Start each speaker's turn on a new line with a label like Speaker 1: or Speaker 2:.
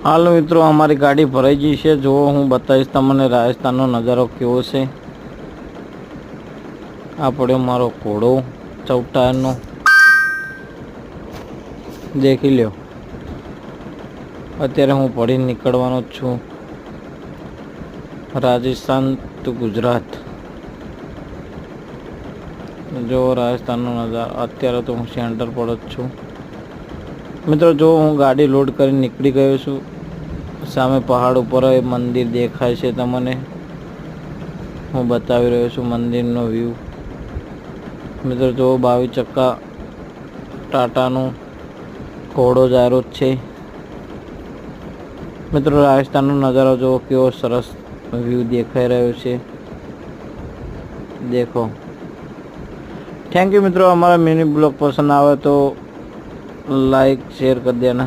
Speaker 1: હાલ મિત્રો અમારી ગાડી ભરાઈ ગઈ છે। જો હું બતાવીશ તમને રાજસ્થાનનો નજારો કેવો છે। આ પડ્યો મારો ઘોડો 14 ટાયરનો, દેખી લ્યો। અત્યારે હું ભરીને નીકળવાનો છું રાજસ્થાન ટુ ગુજરાત। જો રાજસ્થાનનો નજારો, અત્યારે તો હું સેન્ટર પર જ છું મિત્રો। જો હું ગાડી લોડ કરીને નીકળી ગયો છું। સામે પહાડ ઉપર મંદિર દેખાય છે તમને, હું બતાવી રહ્યો છું મંદિરનો વ્યૂ મિત્રો। જો 22 ચક્કા ટાટાનું ઘોડો જાયરો છે મિત્રો। રાજસ્થાનનો નજારો જો કેવો સરસ વ્યૂ દેખાઈ રહ્યો છે, देखो। थैंक यू मित्रों। हमारा मिनी ब्लॉग पसंद आवे तो लाइक शेयर कर देना।